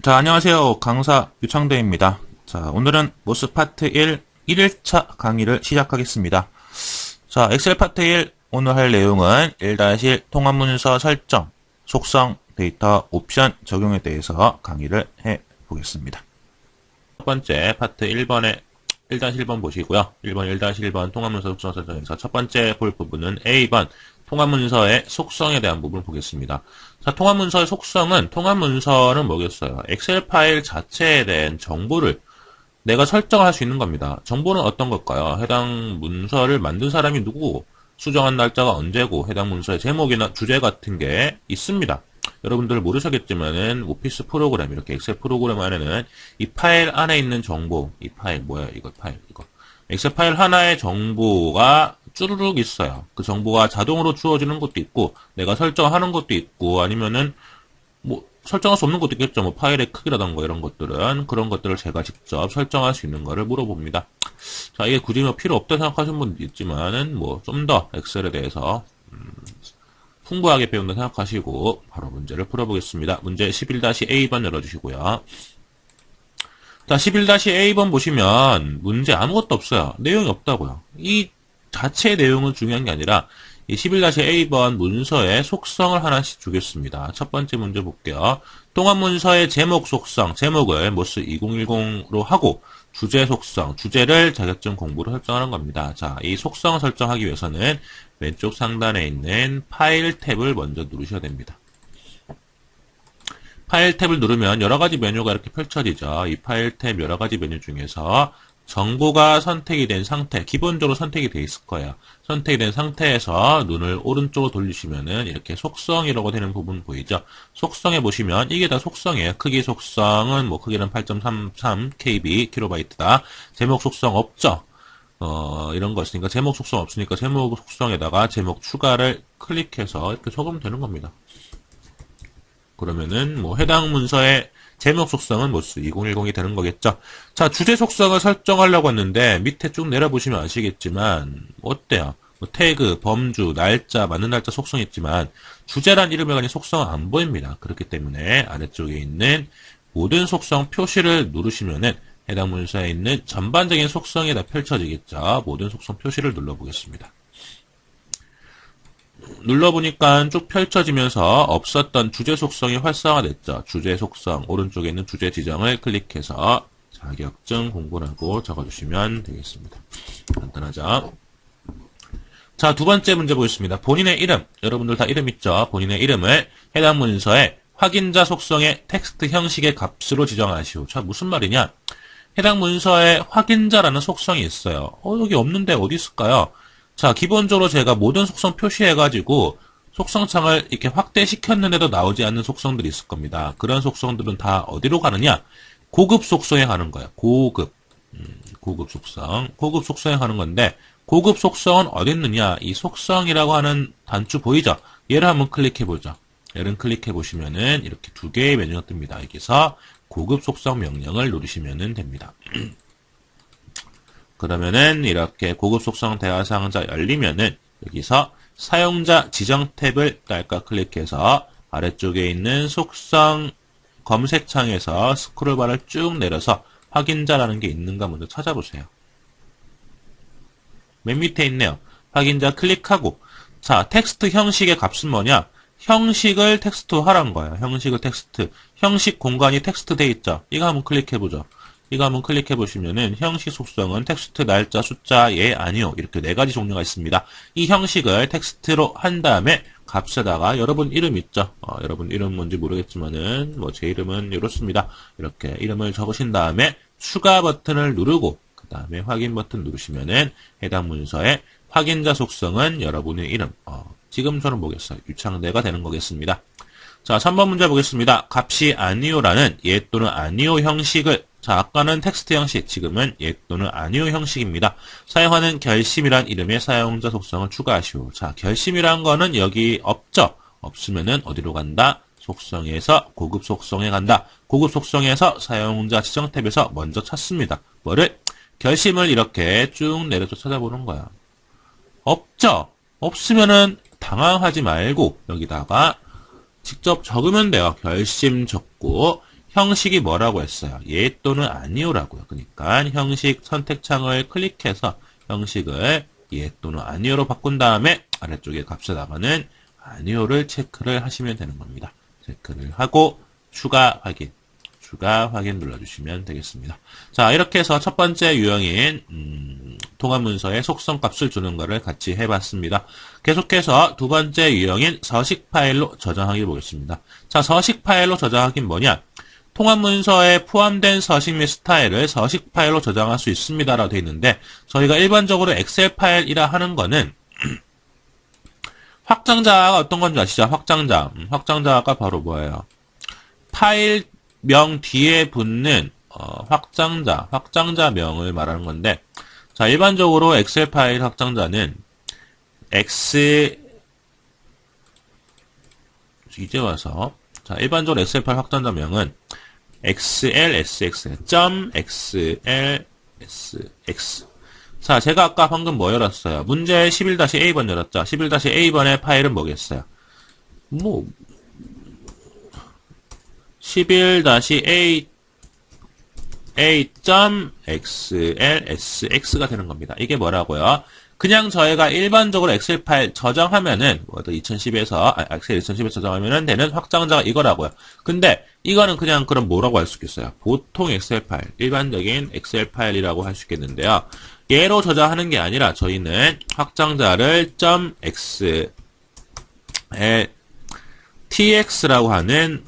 자, 안녕하세요. 강사 유창대입니다. 자, 오늘은 모스 파트 1 1일차 강의를 시작하겠습니다. 자, 엑셀 파트 1 오늘 할 내용은 1-1 통합문서 설정, 속성, 데이터, 옵션 적용에 대해서 강의를 해보겠습니다. 첫 번째 파트 1번에 1-1번 보시고요. 1번 1-1번 통합문서 속성 설정에서 첫 번째 볼 부분은 A번 통합문서의 속성에 대한 부분을 보겠습니다. 자, 통합문서의 속성은, 통합문서는 뭐겠어요? 엑셀 파일 자체에 대한 정보를 내가 설정할 수 있는 겁니다. 정보는 어떤 걸까요? 해당 문서를 만든 사람이 누구고, 수정한 날짜가 언제고, 해당 문서의 제목이나 주제 같은 게 있습니다. 여러분들 모르셨겠지만은, 오피스 프로그램, 이렇게 엑셀 프로그램 안에는 이 파일 안에 있는 정보, 이 파일, 뭐야, 이거. 엑셀 파일 하나의 정보가 쭈루룩 있어요. 그 정보가 자동으로 주어지는 것도 있고, 내가 설정하는 것도 있고, 아니면은, 설정할 수 없는 것도 있겠죠. 파일의 크기라던가 이런 것들은, 그런 것들을 제가 직접 설정할 수 있는 거를 물어봅니다. 자, 이게 굳이 필요 없다 생각하시는 분도 있지만은, 좀 더 엑셀에 대해서, 풍부하게 배운다 생각하시고, 바로 문제를 풀어보겠습니다. 문제 11-A번 열어주시고요. 자, 11-A번 보시면, 문제 아무것도 없어요. 내용이 없다고요. 이 자체의 내용은 중요한 게 아니라 이 11-A번 문서의 속성을 하나씩 주겠습니다. 첫 번째 문제 볼게요. 통합문서의 제목 속성, 제목을 모스 2010으로 하고 주제 속성, 주제를 자격증 공부로 설정하는 겁니다. 자, 이 속성 설정하기 위해서는 왼쪽 상단에 있는 파일 탭을 먼저 누르셔야 됩니다. 파일 탭을 누르면 여러가지 메뉴가 이렇게 펼쳐지죠. 이 파일 탭 여러가지 메뉴 중에서 정보가 선택이 된 상태, 기본적으로 선택이 되어 있을 거예요. 선택이 된 상태에서 눈을 오른쪽으로 돌리시면은 이렇게 속성이라고 되는 부분 보이죠? 속성에 보시면 이게 다 속성이에요. 크기 속성은 크기는 8.33 KB 킬로바이트다. 제목 속성 없죠? 이런 거 있으니까 제목 속성 없으니까 제목 속성에다가 제목 추가를 클릭해서 이렇게 적으면 되는 겁니다. 그러면은 해당 문서의 제목 속성은 모스 2010이 되는 거겠죠. 자, 주제 속성을 설정하려고 했는데 밑에 쭉 내려보시면 아시겠지만 어때요? 태그, 범주, 날짜, 맞는 날짜 속성이 있지만 주제란 이름에 관한 속성은 안 보입니다. 그렇기 때문에 아래쪽에 있는 모든 속성 표시를 누르시면은 해당 문서에 있는 전반적인 속성이 다 펼쳐지겠죠. 모든 속성 표시를 눌러보겠습니다. 눌러보니까 쭉 펼쳐지면서 없었던 주제 속성이 활성화됐죠. 주제 속성, 오른쪽에 있는 주제 지정을 클릭해서 자격증 공부라고 적어주시면 되겠습니다. 간단하죠? 자, 두 번째 문제 보겠습니다. 본인의 이름, 여러분들 다 이름 있죠? 본인의 이름을 해당 문서의 확인자 속성의 텍스트 형식의 값으로 지정하시오. 자, 무슨 말이냐? 해당 문서의 확인자라는 속성이 있어요. 여기 없는데 어디 있을까요? 자, 기본적으로 제가 모든 속성 표시해가지고 속성창을 이렇게 확대시켰는데도 나오지 않는 속성들이 있을 겁니다. 그런 속성들은 다 어디로 가느냐? 고급 속성에 가는 거예요. 고급 속성. 고급 속성에 가는 건데, 고급 속성은 어디 있느냐? 이 속성이라고 하는 단추 보이죠? 얘를 한번 클릭해보죠. 얘를 클릭해보시면은 이렇게 두 개의 메뉴가 뜹니다. 여기서 고급 속성 명령을 누르시면 됩니다. 그러면은 이렇게 고급 속성 대화 상자 열리면은 여기서 사용자 지정 탭을 딸깍 클릭해서 아래쪽에 있는 속성 검색창에서 스크롤바를 쭉 내려서 확인자라는 게 있는가 먼저 찾아보세요. 맨 밑에 있네요. 확인자 클릭하고, 자, 텍스트 형식의 값은 뭐냐? 형식을 텍스트화란 거예요. 형식을 텍스트. 형식 공간이 텍스트 돼 있죠? 이거 한번 클릭해보죠. 이거 한번 클릭해보시면은 형식 속성은 텍스트, 날짜, 숫자, 예, 아니요. 이렇게 네 가지 종류가 있습니다. 이 형식을 텍스트로 한 다음에 값에다가 여러분 이름 있죠? 여러분 이름 뭔지 모르겠지만은 제 이름은 이렇습니다. 이렇게 이름을 적으신 다음에 추가 버튼을 누르고 그 다음에 확인 버튼 누르시면은 해당 문서의 확인자 속성은 여러분의 이름. 지금 저는 뭐겠어요? 유창대가 되는 거겠습니다. 자, 3번 문제 보겠습니다. 값이 아니오라는 예 또는 아니오 형식을, 자, 아까는 텍스트 형식, 지금은 예 또는 아니오 형식입니다. 사용하는 결심이란 이름의 사용자 속성을 추가하시오. 자, 결심이란 거는 여기 없죠? 없으면은 어디로 간다? 속성에서 고급 속성에 간다. 고급 속성에서 사용자 지정 탭에서 먼저 찾습니다. 뭐를? 결심을 이렇게 쭉 내려서 찾아보는 거야. 없죠? 없으면은 당황하지 말고 여기다가 직접 적으면 돼요. 결심 적고 형식이 뭐라고 했어요? 예 또는 아니오라고요. 그러니까 형식 선택창을 클릭해서 형식을 예 또는 아니오로 바꾼 다음에 아래쪽에 값에다가는 아니오를 체크를 하시면 되는 겁니다. 체크를 하고 추가 확인 눌러주시면 되겠습니다. 자, 이렇게 해서 첫 번째 유형인 통합문서에 속성값을 주는 거를 같이 해봤습니다. 계속해서 두 번째 유형인 서식 파일로 저장하기 보겠습니다. 자, 서식 파일로 저장하기 뭐냐? 통합문서에 포함된 서식 및 스타일을 서식 파일로 저장할 수 있습니다라고 되어 있는데 저희가 일반적으로 엑셀 파일이라 하는 거는 확장자가 어떤 건지 아시죠? 확장자가 바로 뭐예요? 파일명 뒤에 붙는 확장자명을 말하는 건데 자, 일반적으로 엑셀 파일 확장자는 이제 와서 자, 일반적으로 엑셀 파일 확장자명은 xlsx.xlsx 자, 제가 아까 방금 뭐 열었어요? 문제 11-A번 열었죠? 11-A번의 파일은 뭐겠어요? 11-A.xlsx가 되는 겁니다. 이게 뭐라고요? 그냥 저희가 일반적으로 엑셀 파일 저장하면은, 엑셀 2010에서 저장하면은 되는 확장자가 이거라고요. 근데, 이거는 그냥 그럼 뭐라고 할 수 있겠어요? 보통 엑셀 파일, 일반적인 엑셀 파일이라고 할 수 있겠는데요. 얘로 저장하는 게 아니라 저희는 확장자를 .tx라고 하는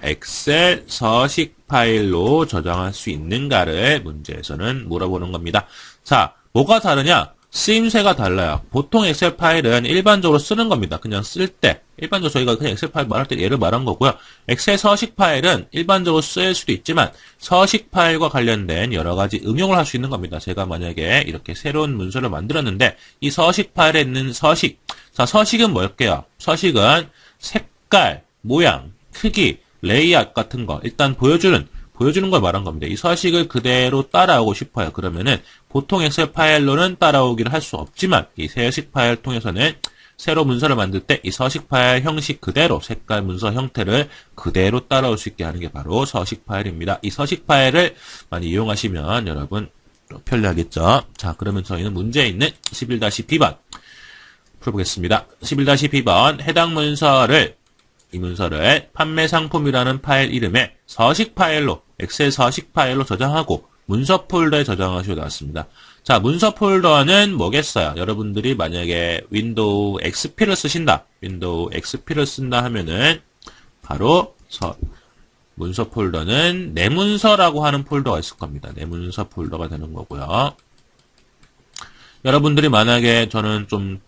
엑셀 서식 파일로 저장할 수 있는가를 문제에서는 물어보는 겁니다. 자, 뭐가 다르냐? 쓰임새가 달라요. 보통 엑셀 파일은 일반적으로 쓰는 겁니다. 그냥 쓸 때. 일반적으로 저희가 그냥 엑셀 파일 말할 때 얘를 말한 거고요. 엑셀 서식 파일은 일반적으로 쓰일 수도 있지만 서식 파일과 관련된 여러 가지 응용을 할 수 있는 겁니다. 제가 만약에 이렇게 새로운 문서를 만들었는데 이 서식 파일에 있는 서식. 자, 서식은 뭘게요? 서식은 색깔, 모양, 크기, 레이아웃 같은 거 일단 보여주는 걸 말한 겁니다. 이 서식을 그대로 따라오고 싶어요. 그러면은 보통 엑셀 파일로는 따라오기를 할 수 없지만 이 서식 파일 통해서는 새로 문서를 만들 때 이 서식 파일 형식 그대로 색깔 문서 형태를 그대로 따라올 수 있게 하는 게 바로 서식 파일입니다. 이 서식 파일을 많이 이용하시면 여러분 편리하겠죠. 자, 그러면 저희는 문제에 있는 11-B번 풀어보겠습니다. 11-B번 해당 이 문서를 판매 상품이라는 파일 이름의 서식 파일로 엑셀 서식 파일로 저장하고 문서 폴더에 저장하시고 나왔습니다. 자, 문서 폴더는 뭐겠어요? 여러분들이 만약에 윈도우 XP를 쓴다 하면은 바로 문서 폴더는 내 문서라고 하는 폴더가 있을 겁니다. 내 문서 폴더가 되는 거고요. 여러분들이 만약에 저는 좀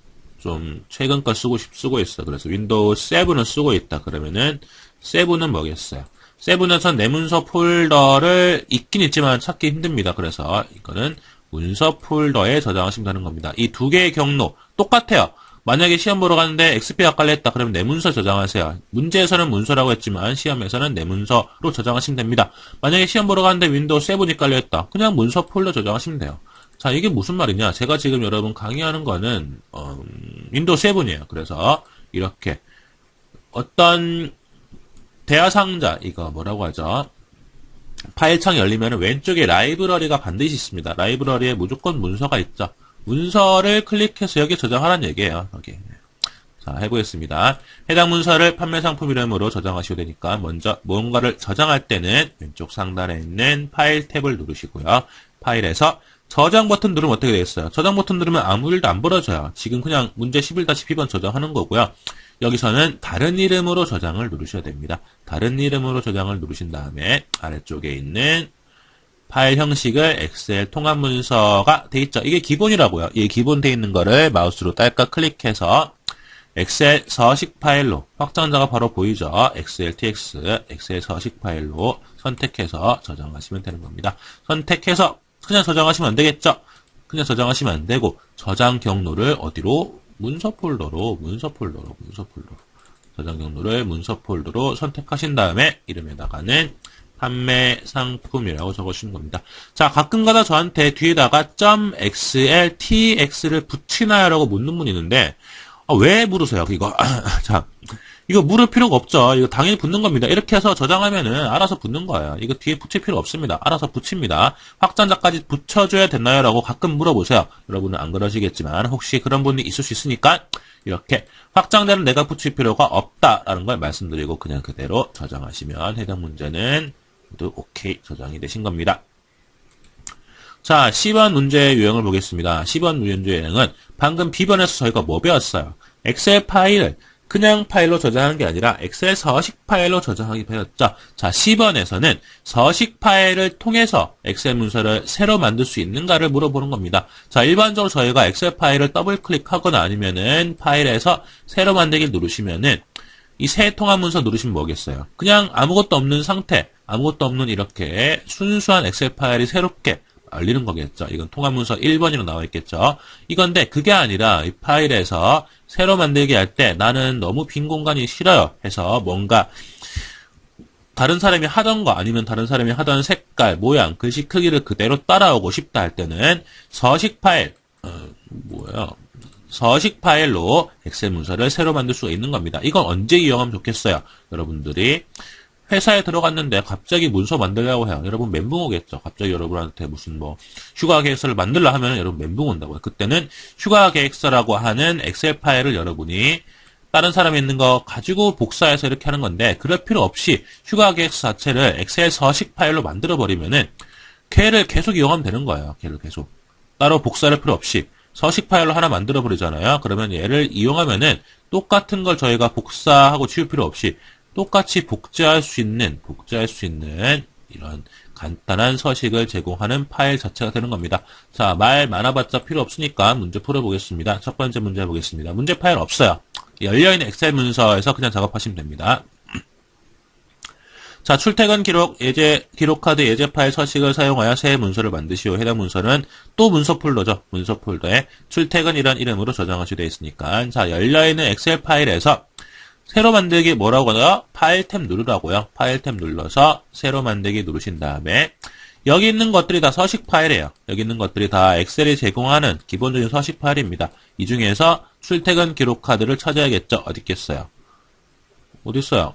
최근 거 쓰고 있어. 그래서 윈도우 7을 쓰고 있다. 그러면은 7은 뭐겠어요? 7에선 내 문서 폴더를 있긴 있지만 찾기 힘듭니다. 그래서 이거는 문서 폴더에 저장하시면 되는 겁니다. 이 두 개의 경로 똑같아요. 만약에 시험 보러 가는데 XP 아까를 했다. 그러면 내 문서 저장하세요. 문제에서는 문서라고 했지만 시험에서는 내 문서로 저장하시면 됩니다. 만약에 시험 보러 가는데 윈도우 7이 깔려있다. 그냥 문서 폴더 저장하시면 돼요. 자, 이게 무슨 말이냐? 제가 지금 여러분 강의하는 거는 윈도우 7이에요. 그래서 이렇게 어떤 대화 상자, 이거 뭐라고 하죠? 파일창 열리면 왼쪽에 라이브러리가 반드시 있습니다. 라이브러리에 무조건 문서가 있죠. 문서를 클릭해서 여기 저장하라는 얘기예요. 여기. 자, 해보겠습니다. 해당 문서를 판매 상품 이름으로 저장하셔야 되니까 먼저 뭔가를 저장할 때는 왼쪽 상단에 있는 파일 탭을 누르시고요. 파일에서 저장 버튼 누르면 어떻게 되겠어요? 저장 버튼 누르면 아무 일도 안 벌어져요. 지금 그냥 문제 11-B번 저장하는 거고요. 여기서는 다른 이름으로 저장을 누르셔야 됩니다. 다른 이름으로 저장을 누르신 다음에 아래쪽에 있는 파일 형식을 엑셀 통합 문서가 돼 있죠. 이게 기본이라고요. 이 기본 돼 있는 거를 마우스로 딸깍 클릭해서 엑셀 서식 파일로 확장자가 바로 보이죠. XLTX 엑셀 서식 파일로 선택해서 저장하시면 되는 겁니다. 선택해서 그냥 저장하시면 안 되겠죠? 그냥 저장하시면 안 되고 저장 경로를 어디로? 문서 폴더로 저장 경로를 문서 폴더로 선택하신 다음에 이름에다가는 판매 상품이라고 적어주시는 겁니다. 자, 가끔가다 저한테 뒤에다가 .xltx를 붙이나요? 라고 묻는 분이 있는데 왜 물으세요? 이거 자, 이거 물을 필요가 없죠. 이거 당연히 붙는 겁니다. 이렇게 해서 저장하면은 알아서 붙는 거예요. 이거 뒤에 붙일 필요 없습니다. 알아서 붙입니다. 확장자까지 붙여줘야 됐나요? 라고 가끔 물어보세요. 여러분은 안 그러시겠지만 혹시 그런 분이 있을 수 있으니까 이렇게 확장자는 내가 붙일 필요가 없다라는 걸 말씀드리고 그냥 그대로 저장하시면 해당 문제는 모두 오케이 저장이 되신 겁니다. 자, 10번 문제 유형을 보겠습니다. 10번 문제 유형은 방금 B번에서 저희가 뭐 배웠어요? 엑셀 파일을 그냥 파일로 저장하는 게 아니라 엑셀 서식 파일로 저장하기 배웠죠. 자, 10번에서는 서식 파일을 통해서 엑셀 문서를 새로 만들 수 있는가를 물어보는 겁니다. 자, 일반적으로 저희가 엑셀 파일을 더블 클릭하거나 아니면은 파일에서 새로 만들기 누르시면은 이 새 통합 문서 누르시면 뭐겠어요? 그냥 아무것도 없는 상태, 아무것도 없는 이렇게 순수한 엑셀 파일이 새롭게 열리는 거겠죠. 이건 통합문서 1번이라고 나와 있겠죠. 이건데 그게 아니라 이 파일에서 새로 만들기 할 때 나는 너무 빈 공간이 싫어요 해서 뭔가 다른 사람이 하던 거 아니면 다른 사람이 하던 색깔, 모양, 글씨 크기를 그대로 따라오고 싶다 할 때는 서식 파일, 서식 파일로 엑셀 문서를 새로 만들 수가 있는 겁니다. 이건 언제 이용하면 좋겠어요? 여러분들이 회사에 들어갔는데 갑자기 문서 만들려고 해요. 여러분 멘붕 오겠죠. 갑자기 여러분한테 무슨 휴가 계획서를 만들려 하면 여러분 멘붕 온다고요. 그때는 휴가 계획서라고 하는 엑셀 파일을 여러분이 다른 사람이 있는 거 가지고 복사해서 이렇게 하는 건데 그럴 필요 없이 휴가 계획서 자체를 엑셀 서식 파일로 만들어 버리면은 걔를 계속 이용하면 되는 거예요. 걔를 계속 따로 복사할 필요 없이 서식 파일로 하나 만들어 버리잖아요. 그러면 얘를 이용하면은 똑같은 걸 저희가 복사하고 지울 필요 없이 똑같이 복제할 수 있는 이런 간단한 서식을 제공하는 파일 자체가 되는 겁니다. 자, 말 많아봤자 필요 없으니까 문제 풀어보겠습니다. 첫 번째 문제 해보겠습니다. 문제 파일 없어요. 열려있는 엑셀 문서에서 그냥 작업하시면 됩니다. 자, 출퇴근 기록, 기록카드 예제 파일 서식을 사용하여 새 문서를 만드시오. 해당 문서는 또 문서 폴더죠. 문서 폴더에 출퇴근이란 이름으로 저장하시게 되어 있으니까. 자, 열려있는 엑셀 파일에서 새로 만들기 뭐라고 하나요? 파일 탭 누르라고요. 파일 탭 눌러서 새로 만들기 누르신 다음에 여기 있는 것들이 다 서식 파일이에요. 여기 있는 것들이 다 엑셀이 제공하는 기본적인 서식 파일입니다. 이 중에서 출퇴근 기록 카드를 찾아야겠죠. 어디 있겠어요? 어디 있어요?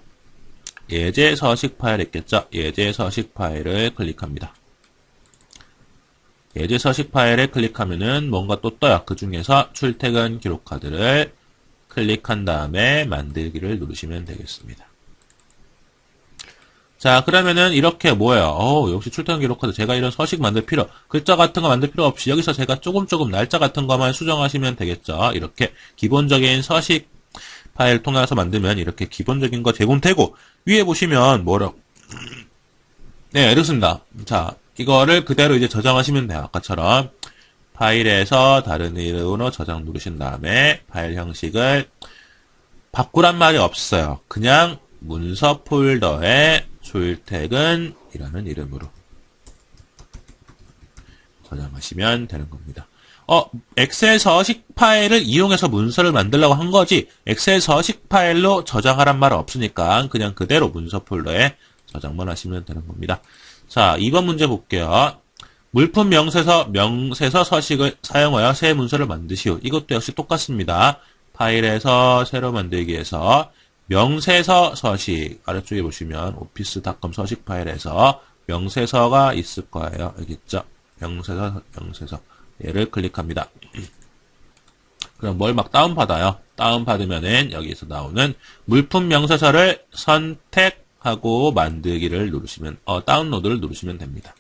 예제 서식 파일 있겠죠. 예제 서식 파일을 클릭합니다. 예제 서식 파일에 클릭하면은 뭔가 또 떠요. 그 중에서 출퇴근 기록 카드를 클릭한 다음에 만들기를 누르시면 되겠습니다. 자, 그러면은 이렇게 뭐예요? 역시 출퇴근 기록카드 제가 이런 서식 만들 필요, 글자 같은 거 만들 필요 없이 여기서 제가 조금 날짜 같은 것만 수정하시면 되겠죠. 이렇게 기본적인 서식 파일 통해서 만들면 이렇게 기본적인 거 제공되고 위에 보시면 네, 이렇습니다. 자, 이거를 그대로 이제 저장하시면 돼요. 아까처럼. 파일에서 다른 이름으로 저장 누르신 다음에 파일 형식을 바꾸란 말이 없어요. 그냥 문서 폴더에 출퇴근이라는 이름으로 저장하시면 되는 겁니다. 엑셀 서식 파일을 이용해서 문서를 만들려고 한 거지 엑셀 서식 파일로 저장하란 말은 없으니까 그냥 그대로 문서 폴더에 저장만 하시면 되는 겁니다. 자, 2번 문제 볼게요. 물품 명세서 서식을 사용하여 새 문서를 만드시오. 이것도 역시 똑같습니다. 파일에서 새로 만들기에서 명세서 서식 아래쪽에 보시면 오피스닷컴 서식 파일에서 명세서가 있을 거예요. 여기 있죠? 명세서 얘를 클릭합니다. 그럼 뭘 막 다운받아요. 다운받으면은 여기서 나오는 물품 명세서를 선택하고 만들기를 누르시면 다운로드를 누르시면 됩니다.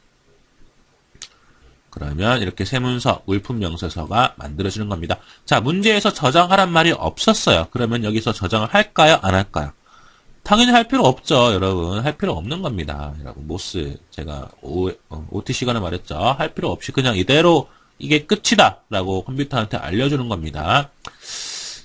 그러면 이렇게 새 문서, 물품 명세서가 만들어지는 겁니다. 자, 문제에서 저장하란 말이 없었어요. 그러면 여기서 저장을 할까요? 안 할까요? 당연히 할 필요 없죠, 여러분. 할 필요 없는 겁니다. 여러분, 모스, 제가 OT 시간에 말했죠. 할 필요 없이 그냥 이대로 이게 끝이다 라고 컴퓨터한테 알려주는 겁니다.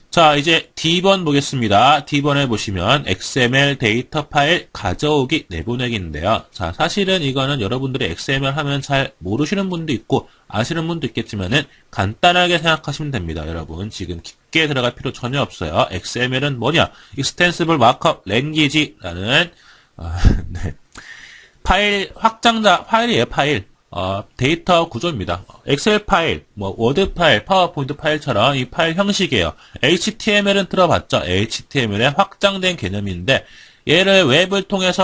자, 이제 D번 보겠습니다. D번에 보시면 XML 데이터 파일 가져오기 내보내기인데요. 자, 사실은 이거는 여러분들이 XML 하면 잘 모르시는 분도 있고 아시는 분도 있겠지만은 간단하게 생각하시면 됩니다. 여러분, 지금 깊게 들어갈 필요 전혀 없어요. XML은 뭐냐? Extensible Markup Language라는 네. 파일 확장자 파일이에요. 파일. 데이터 구조입니다. 엑셀 파일, 워드 파일, 파워포인트 파일처럼 이 파일 형식이에요. HTML은 들어봤죠? HTML의 확장된 개념인데 얘를 웹을 통해서